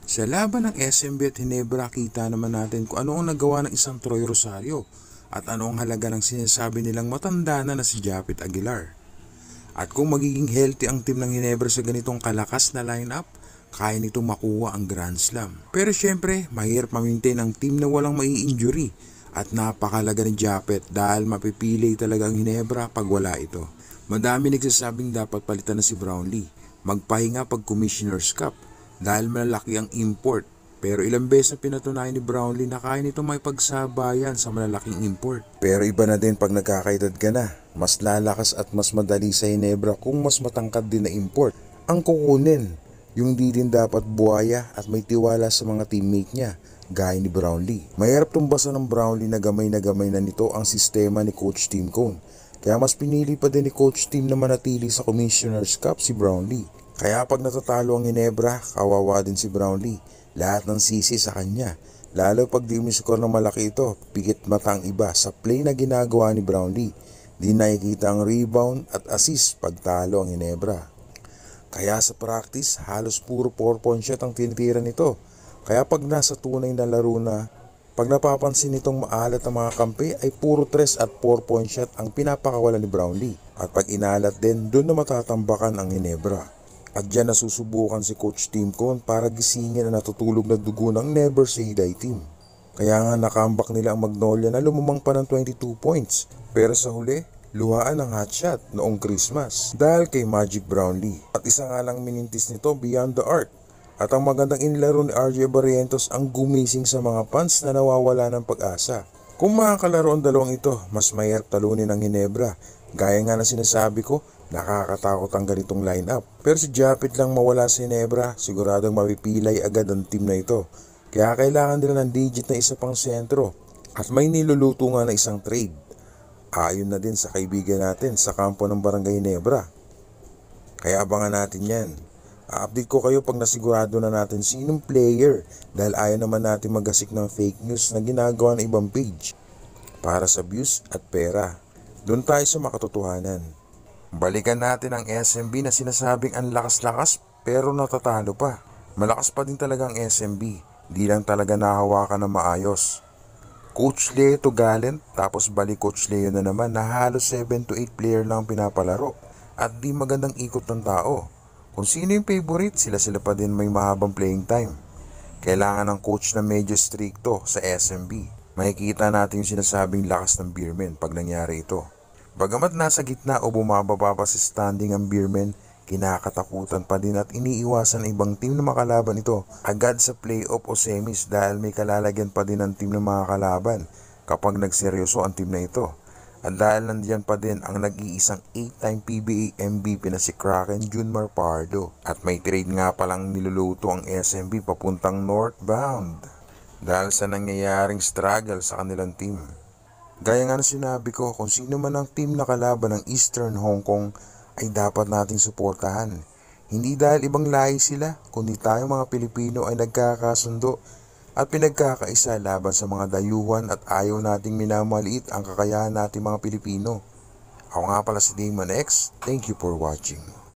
Sa laban ng SMB at Hinebra, kita naman natin kung ano ang nagawa ng isang Troy Rosario at ano ang halaga ng sinasabi nilang matanda na si Japet Aguilar. At kung magiging healthy ang team ng Hinebra sa ganitong kalakas na lineup, kaya nitong makuha ang Grand Slam. Pero syempre, mahirap ma-maintain ang team na walang mai-injury at napakalaga ni Japet dahil mapipili talaga ang Hinebra pag wala ito. Madami nagsasabing dapat palitan na si Brownlee, magpahinga pag Commissioner's Cup dahil malalaki ang import. Pero ilang beses na pinatunayan ni Brownlee na kaya nito may pagsabayan sa malalaking import. Pero iba na din pag nagkakaedad ka na, mas lalakas at mas madali sa Hinebra kung mas matangkad din na import ang kukunin. Yung di din dapat buhaya at may tiwala sa mga teammate niya, gaya ni Brownlee. Mahirap tumbasan ng Brownlee na gamay na nito ang sistema ni Coach Tim Cone. Kaya mas pinili pa din ni Coach Tim na manatili sa Commissioner's Cup si Brownlee. Kaya pag natatalo ang Hinebra, kawawa din si Brownlee. Lahat ng sisi sa kanya. Lalo pag di umiscore ng malaki ito, pigit mata ang iba sa play na ginagawa ni Brownlee. Di nakikita ang rebound at assist pag talo ang Hinebra. Kaya sa practice, halos puro 4-point shot ang tinitira nito. Kaya pag nasa tunay na laro na, pag napapansin nitong maalat ang mga kampi ay puro 3 at 4-point shot ang pinapakawala ni Brownlee. At pag inalat din, doon na matatambakan ang Hinebra. At dyan nasusubukan si Coach Tim Cone para gisingin ang natutulog na dugo ng Never Say Die team. Kaya nga nakambak nila ang Magnolia na lumamang pa ng 22 points. Pero sa huli, luhaan ang hotshot noong Christmas dahil kay Magic Brownlee. At isa nga lang minintis nito beyond the arc. At ang magandang inilaro ni RJ Barrientos ang gumising sa mga fans na nawawala ng pag-asa. Kung makakalaro ang dalawang ito, mas mahirap talunin ang Hinebra. Gaya nga na sinasabi ko, nakakatakot ang ganitong lineup. Pero si Japet lang mawala sa Hinebra, siguradong mapipilay agad ang team na ito. Kaya kailangan nila ng digit na isa pang sentro. At may niluluto nga na isang trade. Ayon na din sa kaibigan natin sa kampo ng Barangay Hinebra. Kaya abangan natin yan. A-update ko kayo pag nasigurado na natin sinong player dahil ayaw naman natin magasik ng fake news na ginagawa ng ibang page para sa views at pera. Doon tayo sa makatotohanan. Balikan natin ang SMB na sinasabing ang lakas-lakas pero natatalo pa. Malakas pa din talaga ang SMB, di lang talaga nahawakan na maayos. Coach Leo to Gallant, tapos balik Coach Leo na naman na halos 7 to 8 player lang pinapalaro at di magandang ikot ng tao. Kung sino yung favorite, sila pa din may mahabang playing time. Kailangan ng coach na medyo stricto sa SMB. Makikita natin yung sinasabing lakas ng Beermen pag nangyari ito. Bagamat nasa gitna o bumababa pa sa standing ang Beermen, kinakatakutan pa din at iniiwasan ng ibang team na makalaban ito agad sa playoff o semis dahil may kalalagyan pa din ang team ng mga kalaban kapag nagseryoso ang team na ito. At dahil nandiyan pa din ang nag-iisang 8-time PBA MVP na si Kraken Junmar Pardo. At may trade nga palang niluluto ang SMB papuntang northbound dahil sa nangyayaring struggle sa kanilang team. Gaya nga na sinabi ko, kung sino man ang team na kalaban ng Eastern Hong Kong ay dapat nating suportahan. Hindi dahil ibang lahi sila, kundi tayo mga Pilipino ay nagkakasundo at pinagkakaisa laban sa mga dayuhan at ayaw nating minamaliit ang kakayahan nating mga Pilipino. Ako nga pala si Damon X. Thank you for watching.